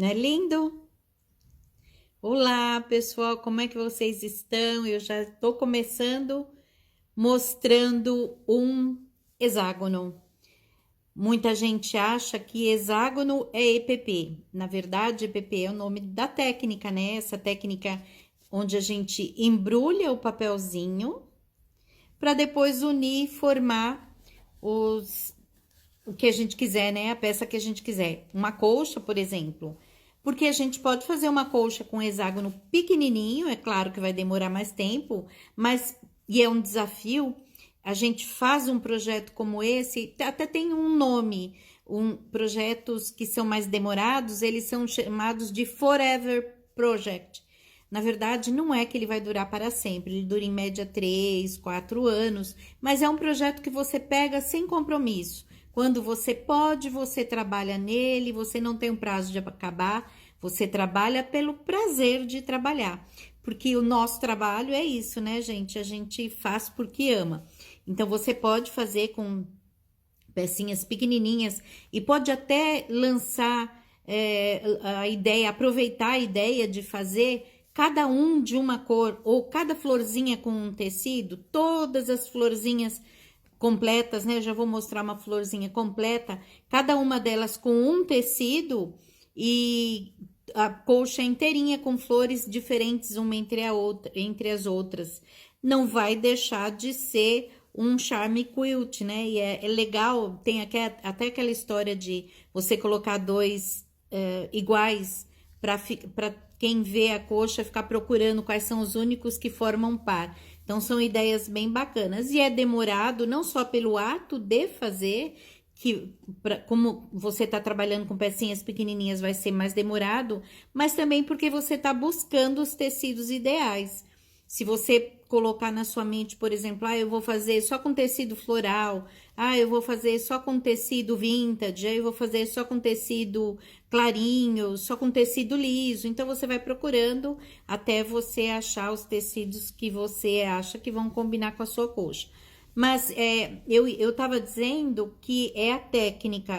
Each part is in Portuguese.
Não é lindo? Olá, pessoal, como é que vocês estão? Eu já estou começando mostrando um hexágono. Muita gente acha que hexágono é EPP. Na verdade, EPP é o nome da técnica, né? Essa técnica onde a gente embrulha o papelzinho para depois unir e formar o que a gente quiser, né? A peça que a gente quiser. Uma colcha, por exemplo. Porque a gente pode fazer uma colcha com hexágono pequenininho, é claro que vai demorar mais tempo, mas e é um desafio. A gente faz um projeto como esse, até tem um nome, projetos que são mais demorados, eles são chamados de Forever Project. Na verdade, não é que ele vai durar para sempre, ele dura em média 3, 4 anos, mas é um projeto que você pega sem compromisso. Quando você pode, você trabalha nele, você não tem um prazo de acabar, você trabalha pelo prazer de trabalhar. Porque o nosso trabalho é isso, né, gente? A gente faz porque ama. Então, você pode fazer com pecinhas pequenininhas e pode até lançar a ideia, aproveitar a ideia de fazer cada um de uma cor ou cada florzinha com um tecido, todas as florzinhas completas, né? Eu já vou mostrar uma florzinha completa, cada uma delas com um tecido e a colcha inteirinha com flores diferentes uma entre as outras. Não vai deixar de ser um charme quilt, né? E é legal, tem até aquela história de você colocar dois iguais para quem vê a coxa ficar procurando quais são os únicos que formam par. Então, são ideias bem bacanas. E é demorado não só pelo ato de fazer, como você está trabalhando com pecinhas pequenininhas, vai ser mais demorado, mas também porque você está buscando os tecidos ideais. Se você colocar na sua mente, por exemplo, eu vou fazer só com tecido floral, eu vou fazer só com tecido vintage, eu vou fazer só com tecido clarinho, só com tecido liso. Então, você vai procurando até você achar os tecidos que você acha que vão combinar com a sua coxa. Mas eu estava dizendo que é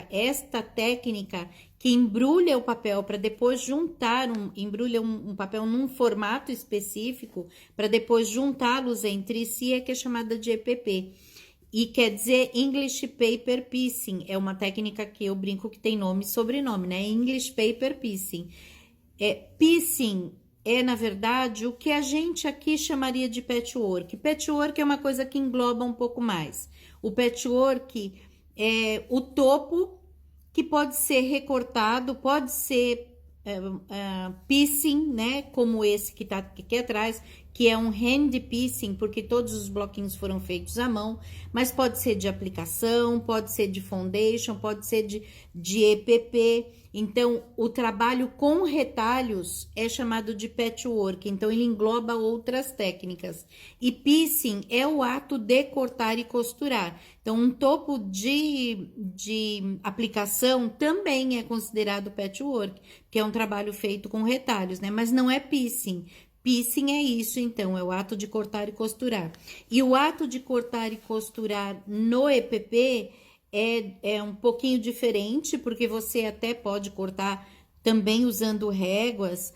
esta técnica que embrulha o papel para depois juntar, embrulha um papel num formato específico para depois juntá-los entre si, que é chamada de EPP. E quer dizer English Paper Piecing, é uma técnica que eu brinco que tem nome e sobrenome, né? English Paper Piecing. Piecing é, na verdade, o que a gente aqui chamaria de patchwork. Patchwork é uma coisa que engloba um pouco mais. O patchwork é o topo que pode ser recortado, pode ser piecing, né? Como esse que tá aqui atrás, que é um hand piecing, porque todos os bloquinhos foram feitos à mão, mas pode ser de aplicação, pode ser de foundation, pode ser de EPP. Então, o trabalho com retalhos é chamado de patchwork, então ele engloba outras técnicas. E piecing é o ato de cortar e costurar. Então, um topo de aplicação também é considerado patchwork, que é um trabalho feito com retalhos, né? Mas não é piecing. Piecing é isso, então, é o ato de cortar e costurar. E o ato de cortar e costurar no EPP é um pouquinho diferente, porque você até pode cortar também usando réguas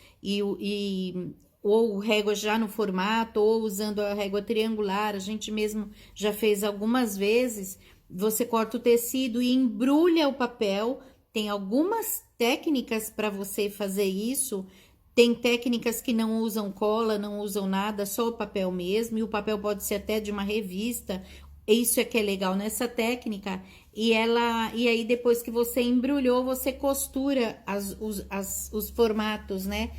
ou régua já no formato, ou usando a régua triangular. A gente mesmo já fez algumas vezes. Você corta o tecido e embrulha o papel. Tem algumas técnicas para você fazer isso. Tem técnicas que não usam cola, não usam nada, só o papel mesmo. E o papel pode ser até de uma revista. Isso é que é legal nessa técnica. E aí, depois que você embrulhou, você costura os formatos, né?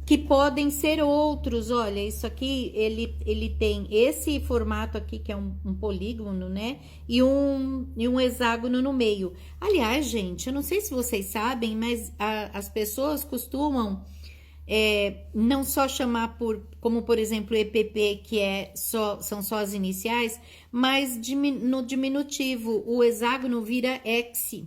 Que podem ser outros. Olha, isso aqui, ele tem esse formato aqui, que é um polígono, né? E um hexágono no meio. Aliás, gente, eu não sei se vocês sabem, mas as pessoas costumam não só chamar como por exemplo, EPP, que são só as iniciais, mas no diminutivo, o hexágono vira hex.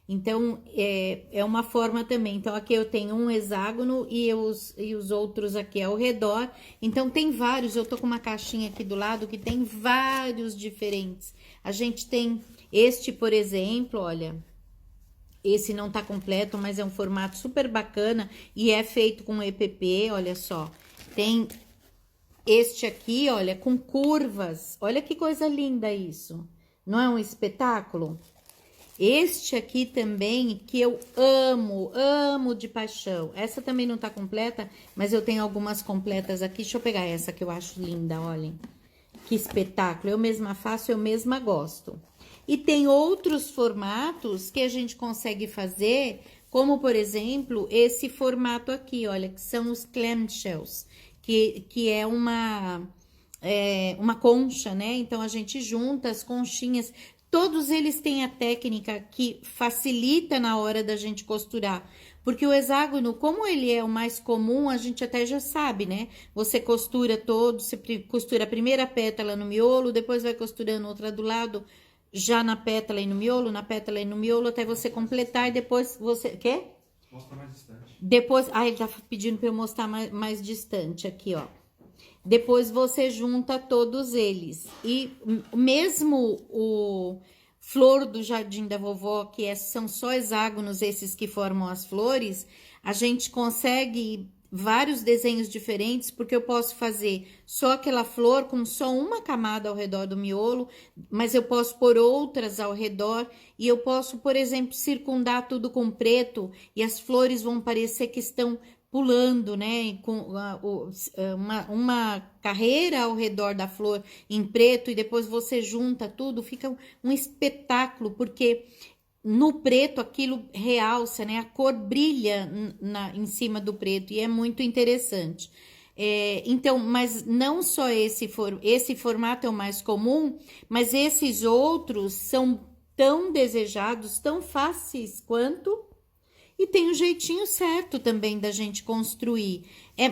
Então, é uma forma também. Então, aqui eu tenho um hexágono e os outros aqui ao redor. Então, tem vários. Eu tô com uma caixinha aqui do lado que tem vários diferentes. A gente tem este, por exemplo, olha. esse não tá completo, mas é um formato super bacana e é feito com EPP, olha só. Tem este aqui, olha, com curvas. Olha que coisa linda isso. Não é um espetáculo? Este aqui também, que eu amo, amo de paixão. Essa também não tá completa, mas eu tenho algumas completas aqui. Deixa eu pegar essa que eu acho linda, olhem. Que espetáculo. Eu mesma faço, eu mesma gosto. E tem outros formatos que a gente consegue fazer, como, por exemplo, esse formato aqui, olha, que são os clamshells, que é uma concha, né? Então, a gente junta as conchinhas. Todos eles têm a técnica que facilita na hora da gente costurar. Porque o hexágono, como ele é o mais comum, a gente até já sabe, né? Você costura todo, você costura a primeira pétala no miolo, depois vai costurando outra do lado, já na pétala e no miolo, na pétala e no miolo, até você completar e depois você... Quê? Mostra mais distante. Depois... Ah, ele tá pedindo pra eu mostrar mais distante aqui, ó. Depois você junta todos eles. E mesmo o flor do jardim da vovó, que são só hexágonos, esses que formam as flores, a gente consegue vários desenhos diferentes, porque eu posso fazer só aquela flor com só uma camada ao redor do miolo, mas eu posso pôr outras ao redor, e eu posso, por exemplo, circundar tudo com preto, e as flores vão parecer que estão pulando, né, com uma carreira ao redor da flor em preto, e depois você junta tudo, fica um espetáculo, porque no preto aquilo realça, né, a cor brilha em cima do preto, e é muito interessante. Então, mas não só esse formato é o mais comum, mas esses outros são tão desejados, tão fáceis quanto... E tem um jeitinho certo também da gente construir.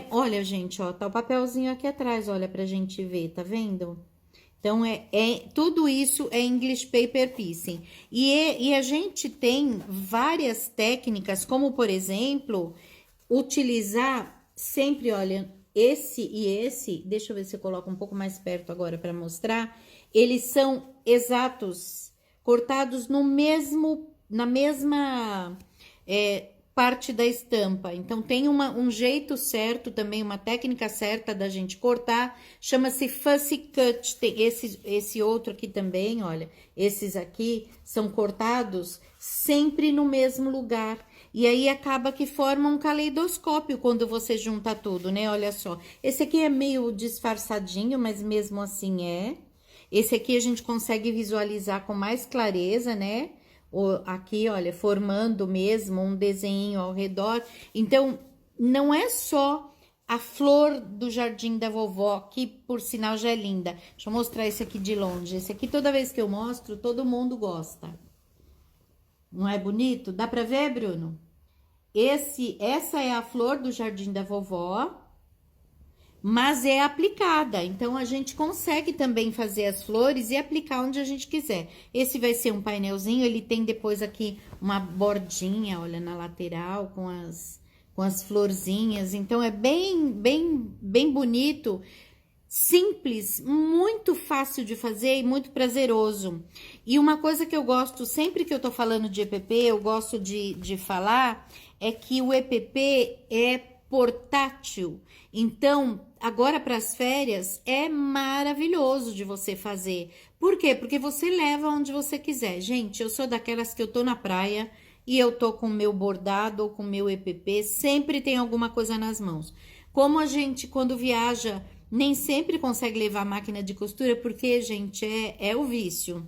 Olha, gente, ó, tá o papelzinho aqui atrás, olha, pra gente ver, tá vendo? Então, tudo isso é English Paper Piecing. E a gente tem várias técnicas, como, por exemplo, utilizar sempre, olha, esse e esse, deixa eu ver se eu coloco um pouco mais perto agora para mostrar, eles são exatos, cortados na mesma... parte da estampa. Então, tem um jeito certo também, uma técnica certa da gente cortar, chama-se fussy cut. Tem esse outro aqui também, olha, esses aqui são cortados sempre no mesmo lugar. E aí, acaba que forma um caleidoscópio quando você junta tudo, né? Olha só, esse aqui é meio disfarçadinho, mas mesmo assim é. Esse aqui a gente consegue visualizar com mais clareza, né? Aqui, olha, formando mesmo um desenho ao redor. Então, não é só a flor do jardim da vovó, que por sinal já é linda. Deixa eu mostrar esse aqui de longe. Esse aqui, toda vez que eu mostro, todo mundo gosta. Não é bonito? Dá pra ver, Bruno? Essa é a flor do jardim da vovó, mas é aplicada, então a gente consegue também fazer as flores e aplicar onde a gente quiser. Esse vai ser um painelzinho, ele tem depois aqui uma bordinha, olha, na lateral, com as florzinhas, então é bem bonito, simples, muito fácil de fazer e muito prazeroso. E uma coisa que eu gosto, sempre que eu tô falando de EPP, eu gosto de falar, é que o EPP é portátil. Então, agora para as férias é maravilhoso de você fazer. Por quê? Porque você leva onde você quiser. Gente, eu sou daquelas que eu tô na praia e eu tô com o meu bordado ou com o meu EPP, sempre tem alguma coisa nas mãos. Como a gente, quando viaja, nem sempre consegue levar máquina de costura, porque, gente, é o vício.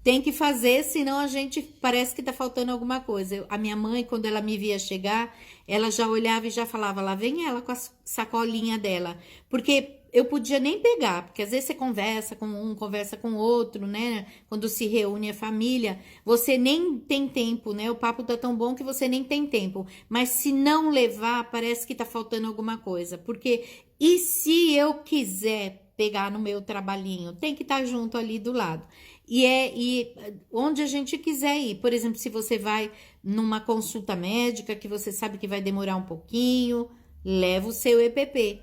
Tem que fazer, senão a gente parece que tá faltando alguma coisa. A minha mãe, quando ela me via chegar, ela já olhava e já falava, lá vem ela com a sacolinha dela. Porque eu podia nem pegar, porque às vezes você conversa com um, conversa com outro, né? Quando se reúne a família, você nem tem tempo, né? O papo tá tão bom que você nem tem tempo. Mas se não levar, parece que tá faltando alguma coisa. Porque, e se eu quiser pegar no meu trabalhinho? Tem que estar junto ali do lado. E onde a gente quiser ir. Por exemplo, se você vai numa consulta médica, que você sabe que vai demorar um pouquinho, leva o seu EPP.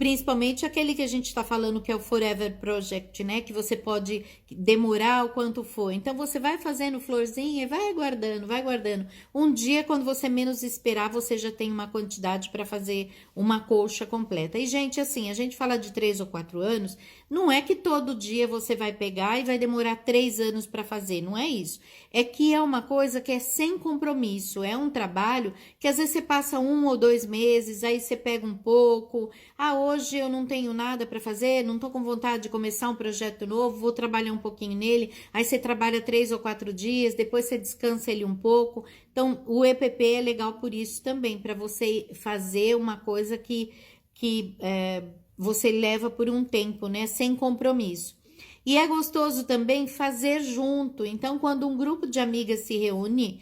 Principalmente aquele que a gente está falando que é o Forever Project, né? Que você pode demorar o quanto for. Então você vai fazendo florzinha e vai guardando, vai guardando. Um dia, quando você menos esperar, você já tem uma quantidade para fazer uma colcha completa. E, gente, assim, a gente fala de 3 ou 4 anos, não é que todo dia você vai pegar e vai demorar 3 anos para fazer, não é isso. É que é uma coisa que é sem compromisso, é um trabalho que às vezes você passa 1 ou 2 meses, aí você pega um pouco. Ah, hoje eu não tenho nada para fazer, não tô com vontade de começar um projeto novo, vou trabalhar um pouquinho nele. Aí você trabalha 3 ou 4 dias, depois você descansa ele um pouco. Então, o EPP é legal por isso também, para você fazer uma coisa que você leva por um tempo, né? Sem compromisso. E é gostoso também fazer junto. Então, quando um grupo de amigas se reúne,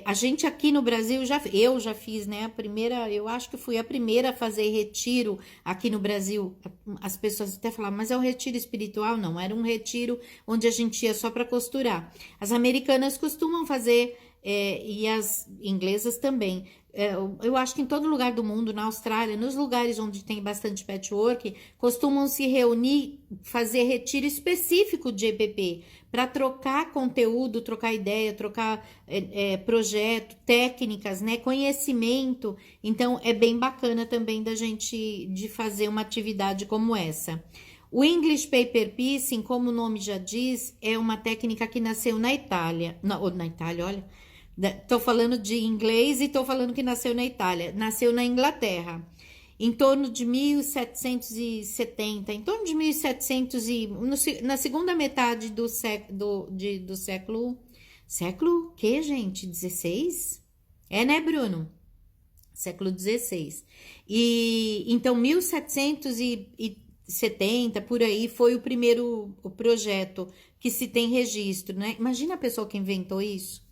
a gente aqui no Brasil, eu já fiz, né? A primeira, eu acho que fui a primeira a fazer retiro aqui no Brasil. As pessoas até falavam, mas é um retiro espiritual? Não, era um retiro onde a gente ia só para costurar. As americanas costumam fazer, e as inglesas também. Eu acho que em todo lugar do mundo, na Austrália, nos lugares onde tem bastante patchwork, costumam se reunir, fazer retiro específico de EPP, para trocar conteúdo, trocar ideia, trocar projeto, técnicas, né, conhecimento. Então, é bem bacana também da gente de fazer uma atividade como essa. O English Paper Piecing, como o nome já diz, é uma técnica que nasceu na Itália. Na Itália, olha. Tô falando de inglês e tô falando que nasceu na Itália. Nasceu na Inglaterra, em torno de 1770, em torno de 1700 na segunda metade do século... Século que, gente? 16? É, né, Bruno? Século 16. E então 1770 por aí foi o primeiro projeto que se tem registro, né? Imagina a pessoa que inventou isso.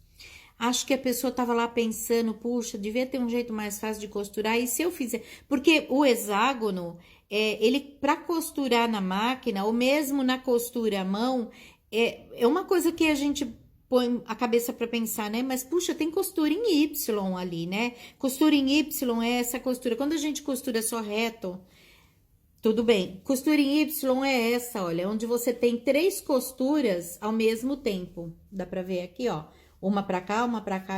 Acho que a pessoa estava lá pensando, puxa, devia ter um jeito mais fácil de costurar. E se eu fizer? Porque o hexágono, ele para costurar na máquina, ou mesmo na costura à mão, é uma coisa que a gente põe a cabeça para pensar, né? Mas puxa, tem costura em Y ali, né? Costura em Y é essa costura. Quando a gente costura só reto, tudo bem. Costura em Y é essa, olha, onde você tem 3 costuras ao mesmo tempo. Dá para ver aqui, ó. Uma para cá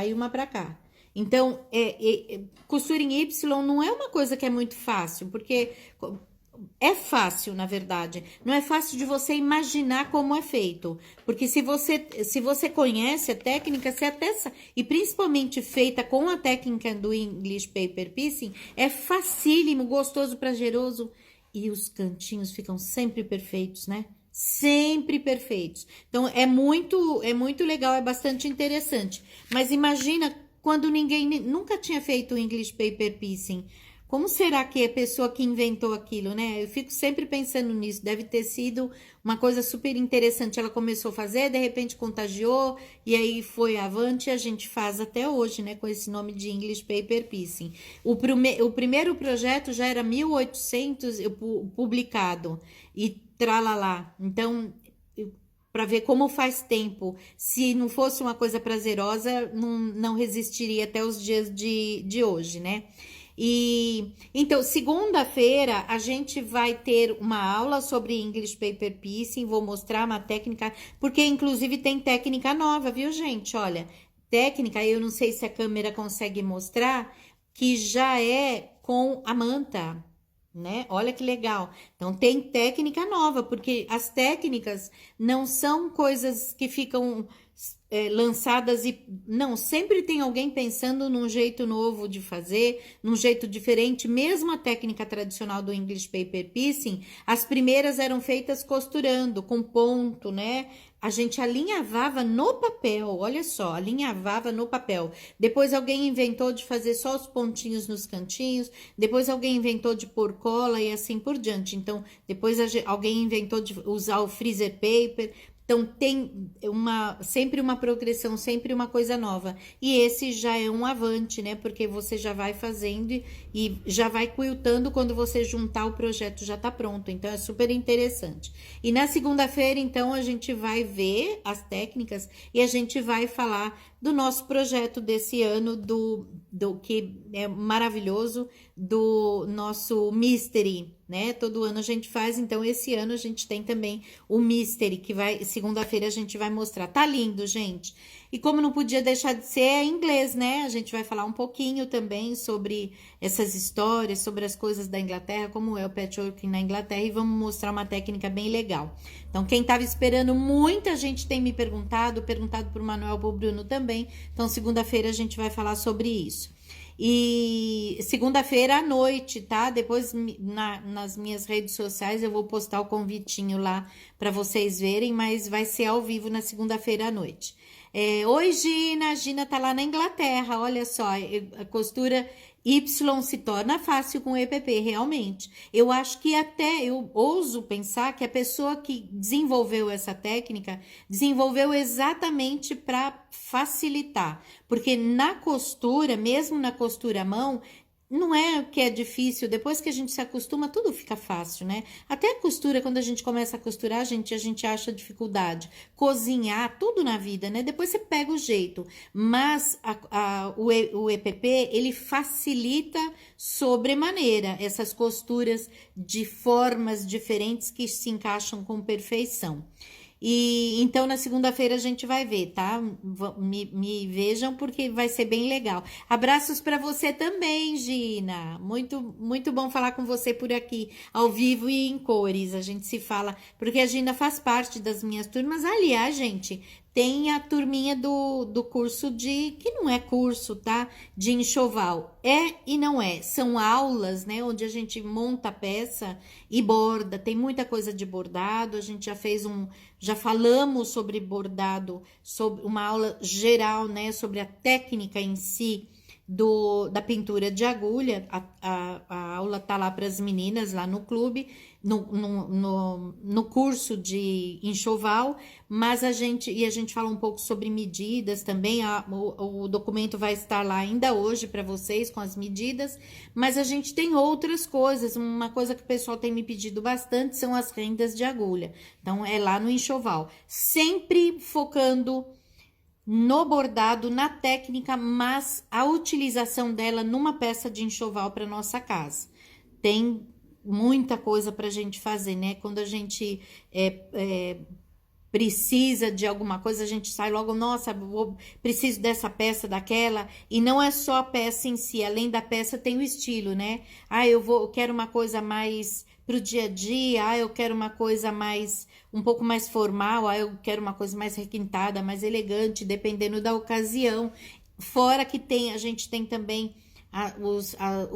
e uma para cá. Então, costura em Y não é uma coisa que é muito fácil, porque é fácil, na verdade. Não é fácil de você imaginar como é feito. Porque se você conhece a técnica, você até e principalmente feita com a técnica do English Paper Piecing, é facílimo, gostoso, prazeroso. E os cantinhos ficam sempre perfeitos, né? Sempre perfeitos. Então, é muito legal, é bastante interessante. Mas imagina quando ninguém nunca tinha feito o English Paper Piecing. Como será que é a pessoa que inventou aquilo, né? Eu fico sempre pensando nisso. Deve ter sido uma coisa super interessante. Ela começou a fazer, de repente contagiou, e aí foi avante, e a gente faz até hoje, né? Com esse nome de English Paper Piecing. O primeiro projeto já era 1800 publicado, e tralalá. Então, para ver como faz tempo. Se não fosse uma coisa prazerosa, não resistiria até os dias de hoje, né? E então, segunda-feira, a gente vai ter uma aula sobre English Paper Piecing. Vou mostrar uma técnica, porque inclusive tem técnica nova, viu, gente? Olha, técnica, eu não sei se a câmera consegue mostrar, que já é com a manta, né? Olha que legal. Então, tem técnica nova, porque as técnicas não são coisas que ficam lançadas e... Não, sempre tem alguém pensando num jeito novo de fazer, num jeito diferente. Mesmo a técnica tradicional do English Paper Piecing, as primeiras eram feitas costurando, com ponto, né? A gente alinhavava no papel, olha só, alinhavava no papel. Depois alguém inventou de fazer só os pontinhos nos cantinhos, depois alguém inventou de pôr cola e assim por diante. Então, depois alguém inventou de usar o freezer paper. Então, tem sempre uma progressão, sempre uma coisa nova. E esse já é um avante, né? Porque você já vai fazendo e já vai quiltando, quando você juntar o projeto já tá pronto. Então, é super interessante. E na segunda-feira, então, a gente vai ver as técnicas e a gente vai falar do nosso projeto desse ano, do que é maravilhoso, do nosso Mystery, né? Todo ano a gente faz, então esse ano a gente tem também o Mystery, que vai, segunda-feira a gente vai mostrar. Tá lindo, gente. E como não podia deixar de ser, é inglês, né? A gente vai falar um pouquinho também sobre essas histórias, sobre as coisas da Inglaterra, como é o patchwork na Inglaterra, e vamos mostrar uma técnica bem legal. Então, quem estava esperando, muita gente tem me perguntado para o Manuel, para o Bruno também. Então, segunda-feira a gente vai falar sobre isso. E segunda-feira à noite, tá? Depois nas minhas redes sociais eu vou postar o convitinho lá para vocês verem, mas vai ser ao vivo na segunda-feira à noite. Oi, Gina. Gina tá lá na Inglaterra. Olha só, a costura Y se torna fácil com o EPP, realmente. Eu acho que até eu ouso pensar que a pessoa que desenvolveu essa técnica desenvolveu exatamente para facilitar, porque na costura, mesmo na costura à mão, não é que é difícil, depois que a gente se acostuma, tudo fica fácil, né? Até a costura, quando a gente começa a costurar, a gente acha dificuldade. Cozinhar, tudo na vida, né? Depois você pega o jeito. Mas o EPP, ele facilita sobremaneira essas costuras de formas diferentes que se encaixam com perfeição. E então na segunda-feira a gente vai ver, tá? Me vejam porque vai ser bem legal. Abraços para você também, Gina. Muito bom falar com você por aqui, ao vivo e em cores. A gente se fala, porque a Gina faz parte das minhas turmas. Aliás, gente, tem a turminha do curso que não é curso, tá? De enxoval. É e não é. São aulas, né? Onde a gente monta a peça e borda. Tem muita coisa de bordado. A gente já falamos sobre bordado, sobre uma aula geral, né? Sobre a técnica em si da pintura de agulha. A aula tá lá para as meninas, lá no clube, no curso de enxoval, mas a gente fala um pouco sobre medidas também. O documento vai estar lá ainda hoje para vocês com as medidas, mas a gente tem outras coisas. Uma coisa que o pessoal tem me pedido bastante são as rendas de agulha. Então, é lá no enxoval, sempre focando no bordado, na técnica, mas a utilização dela numa peça de enxoval para nossa casa. Tem muita coisa para a gente fazer, né? Quando a gente precisa de alguma coisa, a gente sai logo, nossa, preciso dessa peça, daquela, e não é só a peça em si, além da peça tem o estilo, né? Eu quero uma coisa mais pro dia a dia, eu quero uma coisa um pouco mais formal, eu quero uma coisa mais requintada, mais elegante, dependendo da ocasião. Fora que a gente tem também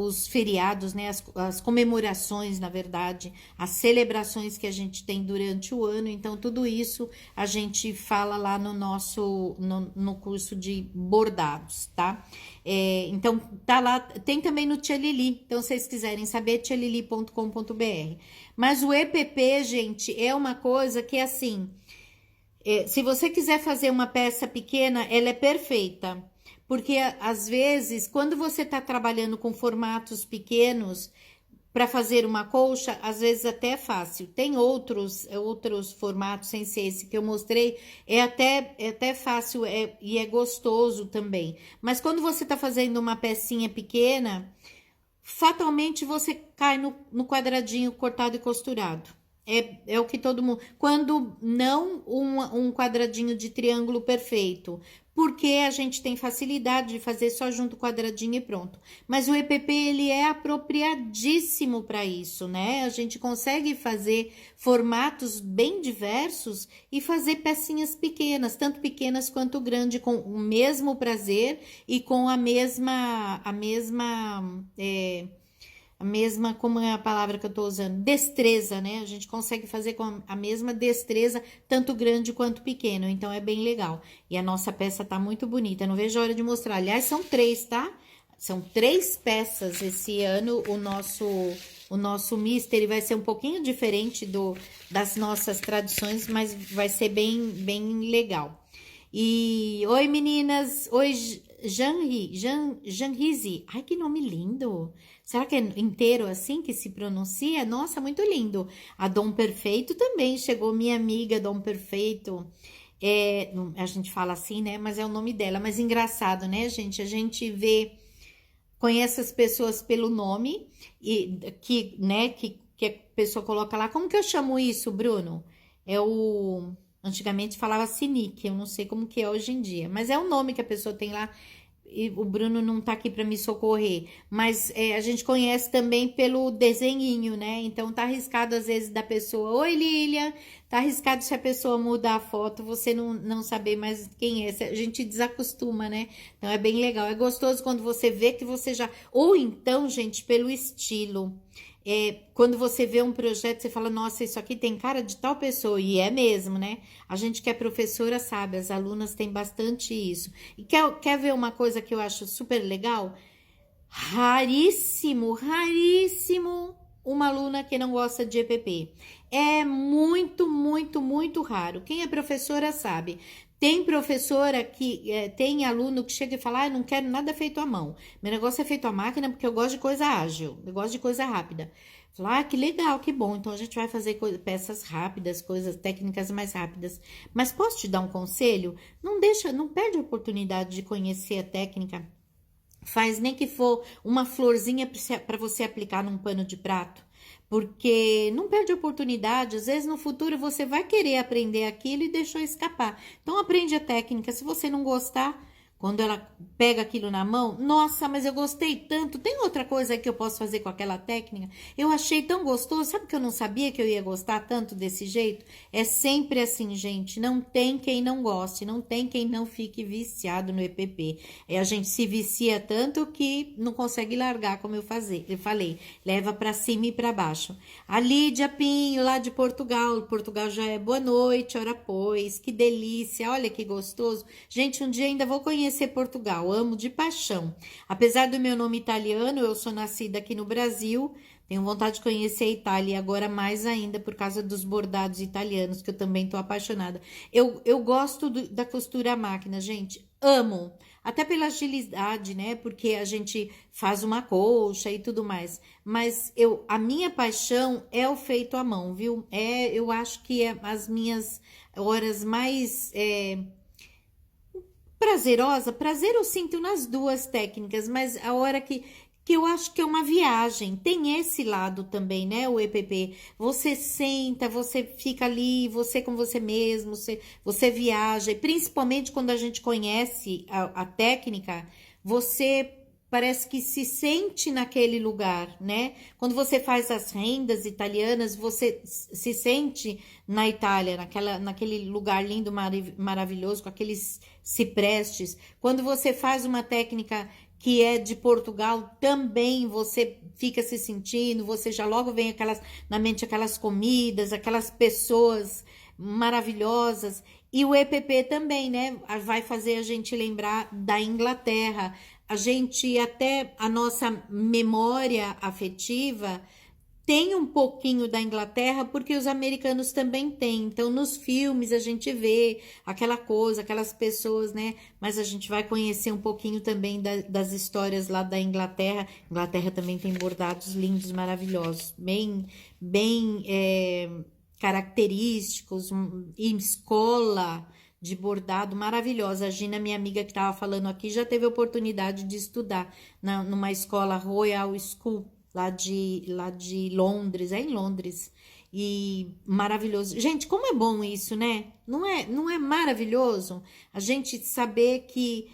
os feriados, né? As comemorações, na verdade, as celebrações que a gente tem durante o ano. Então, tudo isso a gente fala lá no curso de bordados, tá? Então, tá lá, tem também no Tia Lili. Então, se vocês quiserem saber, tialili.com.br. Mas o EPP, gente, é uma coisa que, assim, se você quiser fazer uma peça pequena, ela é perfeita. Porque, às vezes, quando você está trabalhando com formatos pequenos para fazer uma colcha, às vezes até é fácil. Tem outros formatos, sem ser esse que eu mostrei, é até fácil e é gostoso também. Mas quando você está fazendo uma pecinha pequena, fatalmente você cai no quadradinho cortado e costurado. É o que todo mundo... Quando não um quadradinho de triângulo perfeito, porque a gente tem facilidade de fazer só junto o quadradinho e pronto. Mas o EPP, ele é apropriadíssimo para isso, né? A gente consegue fazer formatos bem diversos e fazer pecinhas pequenas, tanto pequenas quanto grandes, com o mesmo prazer e com a mesma, como é a palavra que eu tô usando? Destreza, né? A gente consegue fazer com a mesma destreza, tanto grande quanto pequeno. Então, é bem legal. E a nossa peça tá muito bonita. Eu não vejo a hora de mostrar. Aliás, são 3, tá? São 3 peças esse ano. O nosso Mystery vai ser um pouquinho diferente das nossas tradições, mas vai ser bem legal. E, oi meninas, oi Janrizi, ai que nome lindo, será que é inteiro assim que se pronuncia? Nossa, muito lindo. A Dom Perfeito também chegou, minha amiga Dom Perfeito, A gente fala assim, né? Mas é o nome dela. Mas engraçado, né, gente? A gente vê, conhece as pessoas pelo nome e que a pessoa coloca lá. Como que eu chamo isso, Bruno? É o Antigamente falava Sinic, eu não sei como que é hoje em dia, mas é o nome que a pessoa tem lá. E o Bruno não tá aqui para me socorrer, mas a gente conhece também pelo desenhinho, né? Então tá arriscado às vezes da pessoa, oi Lilia, tá arriscado se a pessoa mudar a foto, você não saber mais quem é, a gente desacostuma, né? Então é bem legal, é gostoso quando você vê que você já, ou então, gente, pelo estilo. Quando você vê um projeto, você fala, nossa, isso aqui tem cara de tal pessoa, e é mesmo, né? A gente que é professora sabe, as alunas têm bastante isso. E quer ver uma coisa que eu acho super legal? Raríssimo, raríssimo uma aluna que não gosta de EPP. É muito, muito, muito raro. Quem é professora sabe. Tem professora que tem aluno que chega e fala: eu não quero nada feito à mão. Meu negócio é feito à máquina porque eu gosto de coisa ágil, eu gosto de coisa rápida. Fala, que legal, que bom. Então a gente vai fazer peças rápidas, coisas técnicas mais rápidas. Mas posso te dar um conselho? Não perde a oportunidade de conhecer a técnica. Faz nem que for uma florzinha para você aplicar num pano de prato, porque não perde a oportunidade. Às vezes no futuro você vai querer aprender aquilo e deixou escapar. Então aprende a técnica. Se você não gostar, quando ela pega aquilo na mão, nossa, mas eu gostei tanto. Tem outra coisa que eu posso fazer com aquela técnica? Eu achei tão gostoso. Sabe que eu não sabia que eu ia gostar tanto desse jeito? É sempre assim, gente. Não tem quem não goste, não tem quem não fique viciado no EPP. A gente se vicia tanto que não consegue largar, como eu falei, leva para cima e para baixo. A Lídia Pinho, lá de Portugal. Portugal já é boa noite, ora pois, que delícia, olha que gostoso. Gente, um dia ainda vou conhecer Portugal, amo de paixão. Apesar do meu nome italiano, eu sou nascida aqui no Brasil, tenho vontade de conhecer a Itália, e agora mais ainda por causa dos bordados italianos, que eu também tô apaixonada. Eu gosto da costura à máquina, gente, amo. Até pela agilidade, né? Porque a gente faz uma colcha e tudo mais. Mas a minha paixão é o feito à mão, viu? Eu acho que é as minhas horas mais prazer eu sinto nas duas técnicas, mas a hora que eu acho que é uma viagem, tem esse lado também, né, o EPP, você senta, você fica ali, você com você mesmo, você viaja, e principalmente quando a gente conhece a técnica, você parece que se sente naquele lugar, né? Quando você faz as rendas italianas, você se sente na Itália, naquele lugar lindo, maravilhoso, com aqueles ciprestes. Quando você faz uma técnica que é de Portugal, também você fica se sentindo, você já logo vem na mente aquelas comidas, aquelas pessoas maravilhosas. E o EPP também, né? Vai fazer a gente lembrar da Inglaterra. A gente, até a nossa memória afetiva tem um pouquinho da Inglaterra, porque os americanos também têm. Então, nos filmes a gente vê aquela coisa, aquelas pessoas, né? Mas a gente vai conhecer um pouquinho também das histórias lá da Inglaterra. Inglaterra também tem bordados lindos, maravilhosos, bem característicos, em escola de bordado maravilhosa. A Gina, minha amiga que estava falando aqui, já teve a oportunidade de estudar numa escola Royal School, lá de Londres, é em Londres. E maravilhoso. Gente, como é bom isso, né? Não é maravilhoso a gente saber que,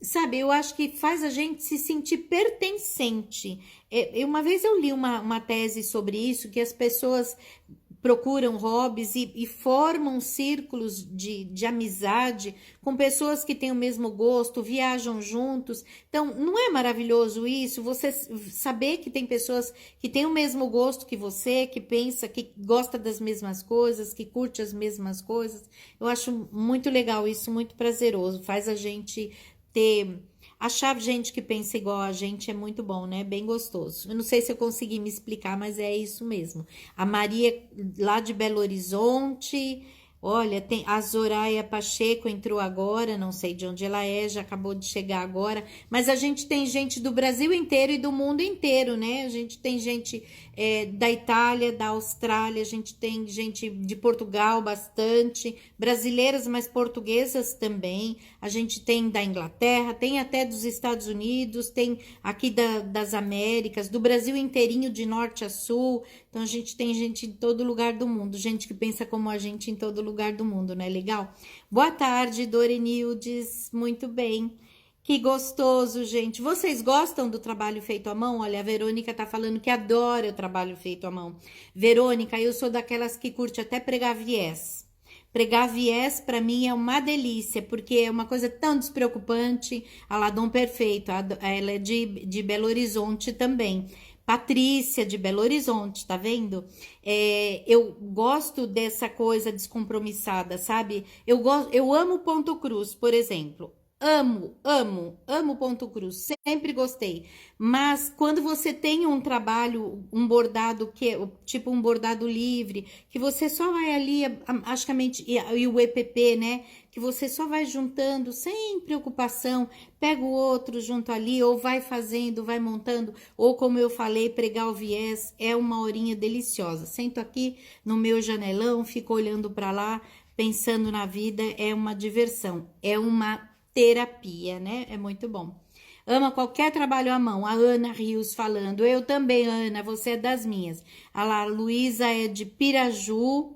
sabe, eu acho que faz a gente se sentir pertencente. Uma vez eu li uma tese sobre isso, que as pessoas procuram hobbies e formam círculos de amizade com pessoas que têm o mesmo gosto, viajam juntos. Então, não é maravilhoso isso? Você saber que tem pessoas que têm o mesmo gosto que você, que pensa, que gosta das mesmas coisas, que curte as mesmas coisas. Eu acho muito legal isso, muito prazeroso. Faz a gente ter. Achar gente que pensa igual a gente é muito bom, né? Bem gostoso. Eu não sei se eu consegui me explicar, mas é isso mesmo. A Maria, lá de Belo Horizonte, Olha, tem a Zoraia Pacheco entrou agora, não sei de onde ela é, já acabou de chegar agora, mas a gente tem gente do Brasil inteiro e do mundo inteiro, né? A gente tem gente da Itália, da Austrália, a gente tem gente de Portugal bastante, brasileiras, mas portuguesas também. A gente tem da Inglaterra, tem até dos Estados Unidos, tem aqui das Américas, do Brasil inteirinho, de norte a sul. Então a gente tem gente em todo lugar do mundo, gente que pensa como a gente em todo lugar do mundo, não é legal? Boa tarde, Dorenildes, muito bem. Que gostoso, gente. Vocês gostam do trabalho feito à mão? Olha, a Verônica tá falando que adora o trabalho feito à mão. Verônica, eu sou daquelas que curte até pregar viés. Pregar viés para mim é uma delícia, porque é uma coisa tão despreocupante. A Ladom Perfeito, ela é de Belo Horizonte também. Patrícia de Belo Horizonte, tá vendo? Eu gosto dessa coisa descompromissada, sabe? Eu amo ponto cruz, por exemplo. Amo, amo, amo ponto cruz, sempre gostei. Mas quando você tem um trabalho, um bordado que é tipo um bordado livre, que você só vai ali, e o EPP, né? Que você só vai juntando sem preocupação, pega o outro junto ali, ou vai fazendo, vai montando, ou como eu falei, pregar o viés é uma horinha deliciosa. Sento aqui no meu janelão, fico olhando para lá, pensando na vida, é uma diversão, é uma terapia, né? É muito bom. Ama qualquer trabalho à mão. A Ana Rios falando. Eu também, Ana, você é das minhas. A Luísa é de Piraju.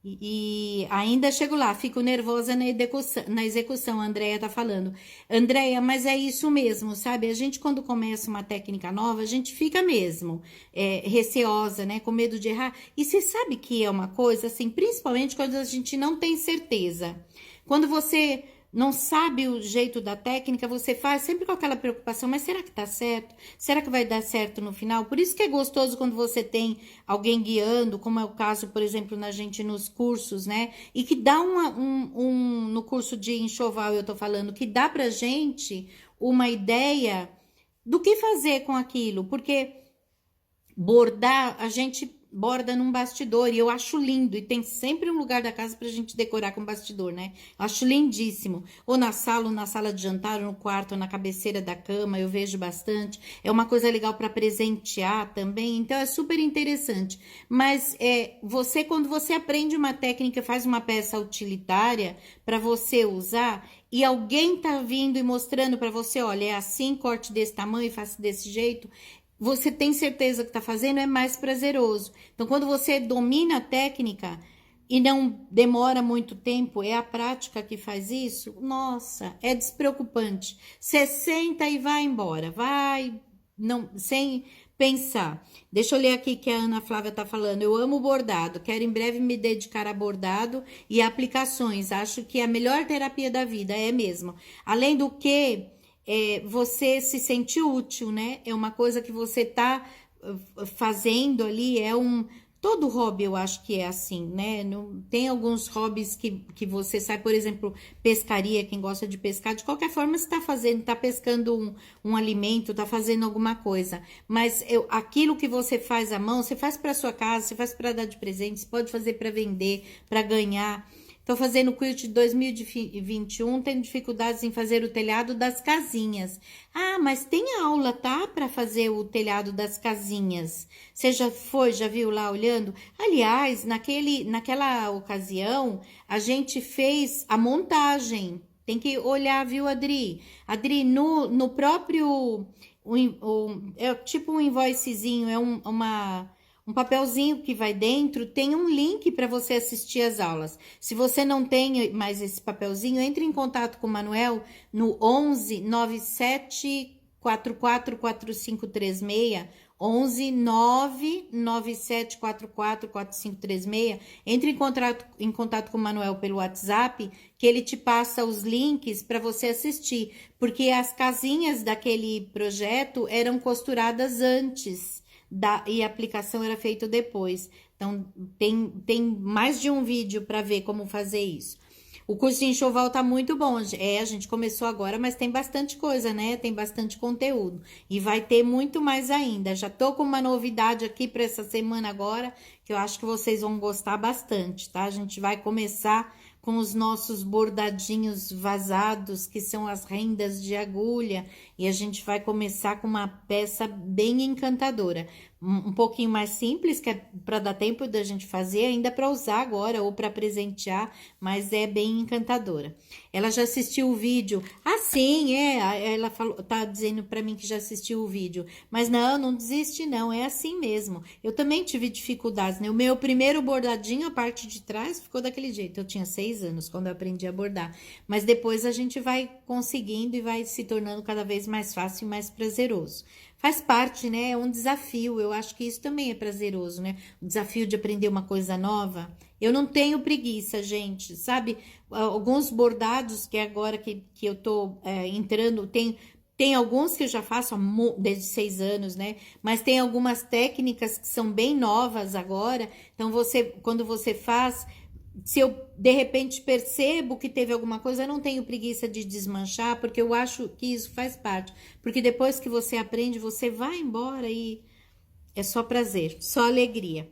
E ainda chego lá, fico nervosa na execução, a Andrea tá falando. Andrea, mas é isso mesmo, sabe? A gente, quando começa uma técnica nova, a gente fica mesmo receosa, né? Com medo de errar. E você sabe que é uma coisa, assim, principalmente quando a gente não tem certeza. Quando você não sabe o jeito da técnica, você faz sempre com aquela preocupação, mas será que tá certo? Será que vai dar certo no final? Por isso que é gostoso quando você tem alguém guiando, como é o caso, por exemplo, na gente nos cursos, né? E que dá no curso de enxoval, eu tô falando, que dá pra gente uma ideia do que fazer com aquilo, porque bordar, a gente borda num bastidor e eu acho lindo, e tem sempre um lugar da casa pra gente decorar com bastidor, né? Eu acho lindíssimo. Ou na sala de jantar, ou no quarto, ou na cabeceira da cama, eu vejo bastante. É uma coisa legal para presentear também, então é super interessante. Mas você, quando você aprende uma técnica, faz uma peça utilitária para você usar, e alguém tá vindo e mostrando para você, olha, é assim, corte desse tamanho, faça desse jeito, você tem certeza que está fazendo, é mais prazeroso. Então, quando você domina a técnica e não demora muito tempo, é a prática que faz isso, nossa, é despreocupante. Você senta e vai embora, vai, não, sem pensar. Deixa eu ler aqui que a Ana Flávia está falando. Eu amo bordado, quero em breve me dedicar a bordado e aplicações. Acho que é a melhor terapia da vida, é mesmo. Além do que você se sente útil, né? É uma coisa que você tá fazendo ali, todo hobby eu acho que é assim, né? Não, tem alguns hobbies que você sai, por exemplo, pescaria, quem gosta de pescar, de qualquer forma você tá fazendo, tá pescando um alimento, tá fazendo alguma coisa. Mas aquilo que você faz à mão, você faz para sua casa, você faz para dar de presente, você pode fazer para vender, para ganhar. Tô fazendo o quilt de 2021, tenho dificuldades em fazer o telhado das casinhas. Ah, mas tem aula, tá? Para fazer o telhado das casinhas. Você já viu lá olhando? Aliás, naquela ocasião, a gente fez a montagem. Tem que olhar, viu, Adri? Adri, no próprio. É tipo um invoicezinho, um papelzinho que vai dentro, tem um link para você assistir as aulas. Se você não tem mais esse papelzinho, entre em contato com o Manuel no 11 97 44 4536, 11 997 44 4536. Entre em contato com o Manuel pelo WhatsApp, que ele te passa os links para você assistir, porque as casinhas daquele projeto eram costuradas antes e a aplicação era feita depois. Então, tem mais de um vídeo para ver como fazer isso. O curso de enxoval tá muito bom. A gente começou agora, mas tem bastante coisa, né? Tem bastante conteúdo. E vai ter muito mais ainda. Já tô com uma novidade aqui para essa semana agora, que eu acho que vocês vão gostar bastante, tá? A gente vai começar com os nossos bordadinhos vazados, que são as rendas de agulha, e a gente vai começar com uma peça bem encantadora. Um pouquinho mais simples, que é para dar tempo da gente fazer, ainda para usar agora ou para presentear, mas é bem encantadora. Ela já assistiu o vídeo. Ah, sim, ela falou, tá dizendo para mim que já assistiu o vídeo. Mas não desiste não, é assim mesmo. Eu também tive dificuldades, né? O meu primeiro bordadinho, a parte de trás, ficou daquele jeito. Eu tinha 6 anos quando eu aprendi a bordar. Mas depois a gente vai conseguindo e vai se tornando cada vez mais fácil e mais prazeroso. Faz parte, né? É um desafio. Eu acho que isso também é prazeroso, né? O desafio de aprender uma coisa nova. Eu não tenho preguiça, gente, sabe? Alguns bordados que agora que eu tô entrando, tem alguns que eu já faço desde 6 anos, né? Mas tem algumas técnicas que são bem novas agora. Então, quando você faz, se eu de repente percebo que teve alguma coisa, eu não tenho preguiça de desmanchar, porque eu acho que isso faz parte. Porque depois que você aprende, você vai embora e é só prazer, só alegria.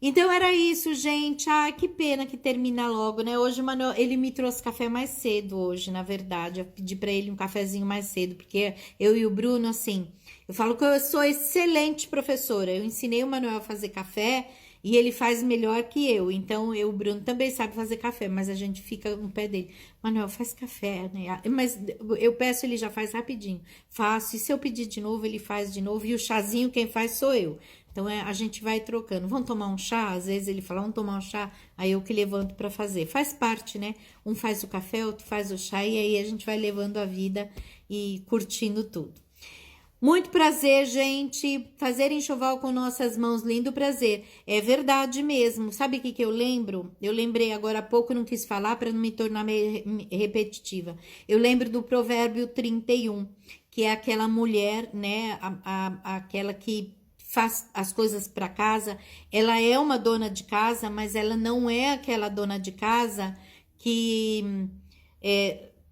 Então era isso, gente. Ai, que pena que termina logo, né? Hoje o Manuel, ele me trouxe café mais cedo hoje, na verdade. Eu pedi para ele um cafezinho mais cedo, porque eu e o Bruno, assim, eu falo que eu sou excelente professora. Eu ensinei o Manuel a fazer café e ele faz melhor que eu. Então, o Bruno também sabe fazer café, mas a gente fica no pé dele. Manuel, faz café, né? Mas eu peço, ele já faz rapidinho. Faço, e se eu pedir de novo, ele faz de novo. E o chazinho, quem faz sou eu. Então, a gente vai trocando. Vamos tomar um chá? Às vezes ele fala, vamos tomar um chá. Aí eu que levanto para fazer. Faz parte, né? Um faz o café, outro faz o chá. E aí a gente vai levando a vida e curtindo tudo. Muito prazer, gente. Fazer enxoval com nossas mãos, lindo prazer. É verdade mesmo. Sabe o que eu lembro? Eu lembrei agora há pouco, não quis falar para não me tornar meio repetitiva. Eu lembro do provérbio 31, que é aquela mulher, né? Aquela que faz as coisas para casa. Ela é uma dona de casa, mas ela não é aquela dona de casa que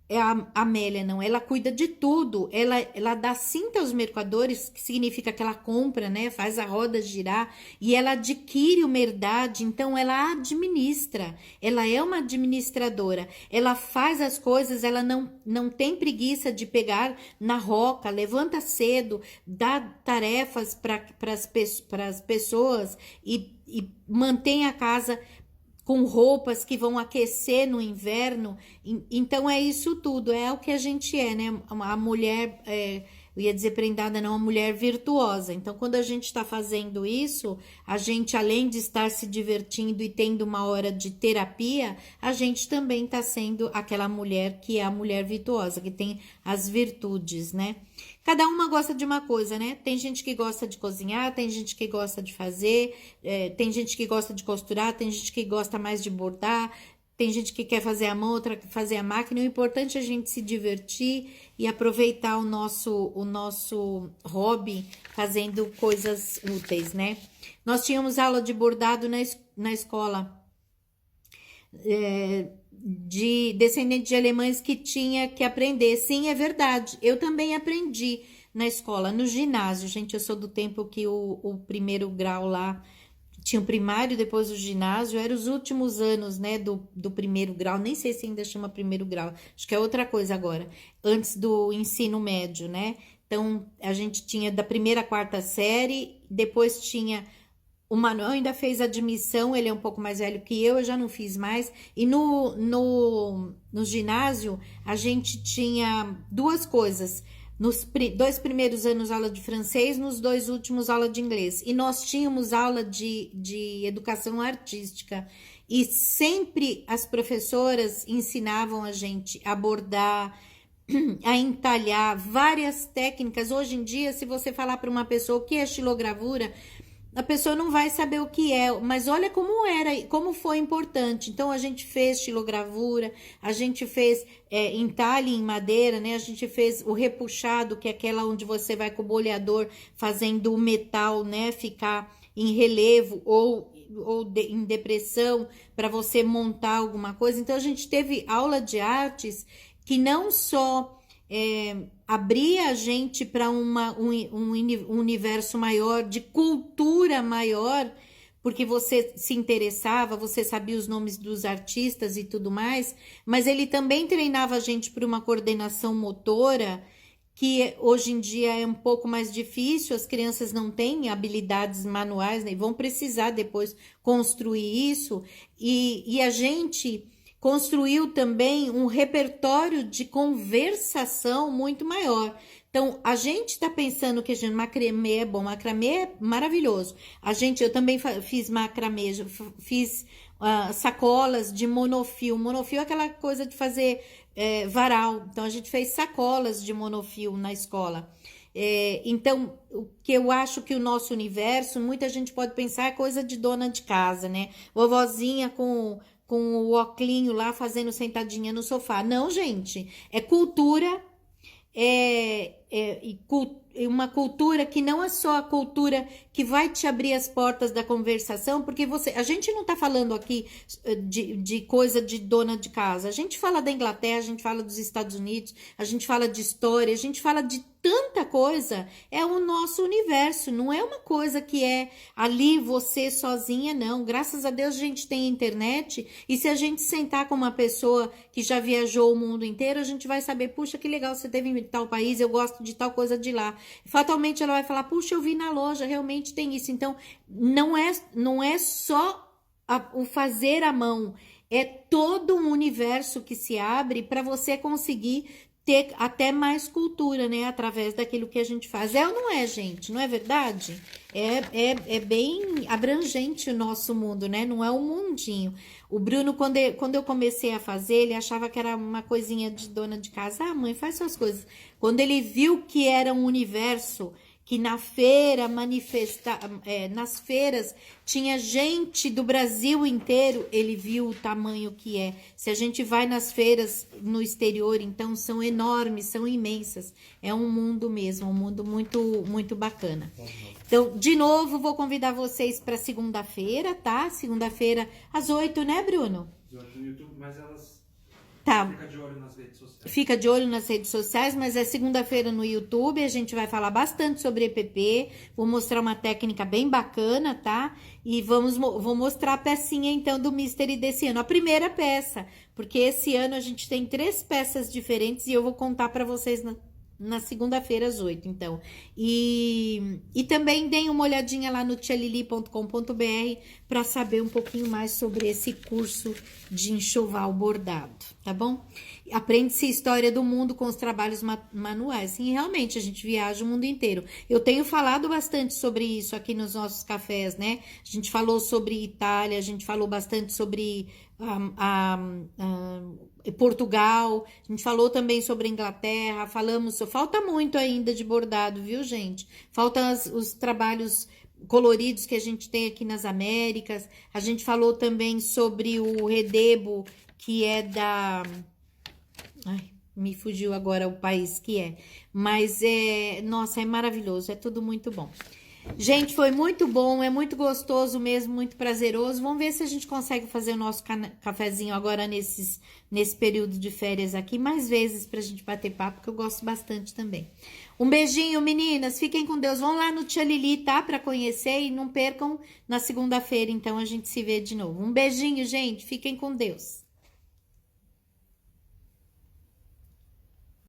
é a Amélia, não. Ela cuida de tudo. Ela dá cinta aos mercadores, que significa que ela compra, né? Faz a roda girar e ela adquire uma herdade. Então, ela administra. Ela é uma administradora. Ela faz as coisas, ela não tem preguiça de pegar na roca, levanta cedo, dá tarefas para as pessoas e mantém a casa com roupas que vão aquecer no inverno. Então é isso tudo, é o que a gente é, né? A mulher, eu ia dizer prendada, não, a mulher virtuosa. Então, quando a gente está fazendo isso, a gente, além de estar se divertindo e tendo uma hora de terapia, a gente também está sendo aquela mulher que é a mulher virtuosa, que tem as virtudes, né? Cada uma gosta de uma coisa, né? Tem gente que gosta de cozinhar, tem gente que gosta de fazer, tem gente que gosta de costurar, tem gente que gosta mais de bordar, tem gente que quer fazer a mão, outra quer fazer a máquina. O importante é a gente se divertir e aproveitar o nosso hobby fazendo coisas úteis, né? Nós tínhamos aula de bordado na escola. De descendente de alemães que tinha que aprender. Sim, é verdade. Eu também aprendi na escola, no ginásio. Gente, eu sou do tempo que o primeiro grau lá tinha o primário, depois o ginásio. Eram os últimos anos, né, do primeiro grau. Nem sei se ainda chama primeiro grau. Acho que é outra coisa agora. Antes do ensino médio, né? Então, a gente tinha da primeira à quarta série. Depois tinha... O Manuel ainda fez admissão, ele é um pouco mais velho que eu já não fiz mais. E no ginásio, a gente tinha duas coisas. Nos 2 primeiros anos, aula de francês, nos 2 últimos, aula de inglês. E nós tínhamos aula de educação artística. E sempre as professoras ensinavam a gente a bordar, a entalhar várias técnicas. Hoje em dia, se você falar para uma pessoa o que é estilogravura, a pessoa não vai saber o que é, mas olha como era, como foi importante. Então, a gente fez estilogravura, a gente fez entalhe em madeira, né? A gente fez o repuxado, que é aquela onde você vai com o boleador fazendo o metal, né? Ficar em relevo ou em depressão para você montar alguma coisa. Então a gente teve aula de artes que não só abria a gente para um universo maior, de cultura maior, porque você se interessava, você sabia os nomes dos artistas e tudo mais, mas ele também treinava a gente para uma coordenação motora, que hoje em dia é um pouco mais difícil, as crianças não têm habilidades manuais, né, e vão precisar depois construir isso, e a gente construiu também um repertório de conversação muito maior. Então, a gente está pensando que macramê é bom, macramê é maravilhoso. Eu também fiz macramê, fiz sacolas de monofio. Monofio é aquela coisa de fazer varal. Então, a gente fez sacolas de monofio na escola. Então, o que eu acho que o nosso universo, muita gente pode pensar, é coisa de dona de casa, né? Vovozinha com o oclinho lá fazendo sentadinha no sofá. Não, gente, é cultura, uma cultura que não é só a cultura que vai te abrir as portas da conversação, porque a gente não tá falando aqui de coisa de dona de casa, a gente fala da Inglaterra, a gente fala dos Estados Unidos, a gente fala de história, a gente fala de tanta coisa, é o nosso universo, não é uma coisa que é ali você sozinha, não. Graças a Deus a gente tem internet, e se a gente sentar com uma pessoa que já viajou o mundo inteiro, a gente vai saber, puxa, que legal, você teve em tal país, eu gosto de tal coisa de lá. Fatalmente ela vai falar, puxa, eu vi na loja, realmente tem isso. Então, não é só o fazer à mão, é todo um universo que se abre para você conseguir ter até mais cultura, né? Através daquilo que a gente faz. É ou não é, gente? Não é verdade? É bem abrangente o nosso mundo, né? Não é um mundinho. O Bruno, quando eu comecei a fazer, ele achava que era uma coisinha de dona de casa. Ah, mãe, faz suas coisas. Quando ele viu que era um universo, que na feira nas feiras tinha gente do Brasil inteiro, ele viu o tamanho que é. Se a gente vai nas feiras no exterior, então são enormes, são imensas. É um mundo mesmo, um mundo muito, muito bacana. Então, de novo, vou convidar vocês para segunda-feira, tá? Segunda-feira às 8, né, Bruno? No YouTube, mas elas... Tá. Fica de olho nas redes sociais. Fica de olho nas redes sociais, mas é segunda-feira no YouTube. A gente vai falar bastante sobre EPP. Vou mostrar uma técnica bem bacana, tá? E vou mostrar a pecinha, então, do Mystery desse ano. A primeira peça, porque esse ano a gente tem 3 peças diferentes e eu vou contar para vocês na segunda-feira às 8, então. E também deem uma olhadinha lá no tialili.com.br para saber um pouquinho mais sobre esse curso de enxoval bordado, tá bom? Aprende-se história do mundo com os trabalhos manuais. Sim, realmente, a gente viaja o mundo inteiro. Eu tenho falado bastante sobre isso aqui nos nossos cafés, né? A gente falou sobre Itália, a gente falou bastante sobre Portugal, a gente falou também sobre Inglaterra, falta muito ainda de bordado, viu, gente? Faltam os trabalhos coloridos que a gente tem aqui nas Américas. A gente falou também sobre o redebo, que é ai, me fugiu agora o país que é, mas nossa, é maravilhoso, é tudo muito bom. Gente, foi muito bom, é muito gostoso mesmo, muito prazeroso. Vamos ver se a gente consegue fazer o nosso cafezinho agora nesse período de férias aqui, mais vezes pra gente bater papo, que eu gosto bastante também. Um beijinho, meninas, fiquem com Deus. Vão lá no Tia Lili, tá? Pra conhecer e não percam na segunda-feira, então a gente se vê de novo. Um beijinho, gente, fiquem com Deus.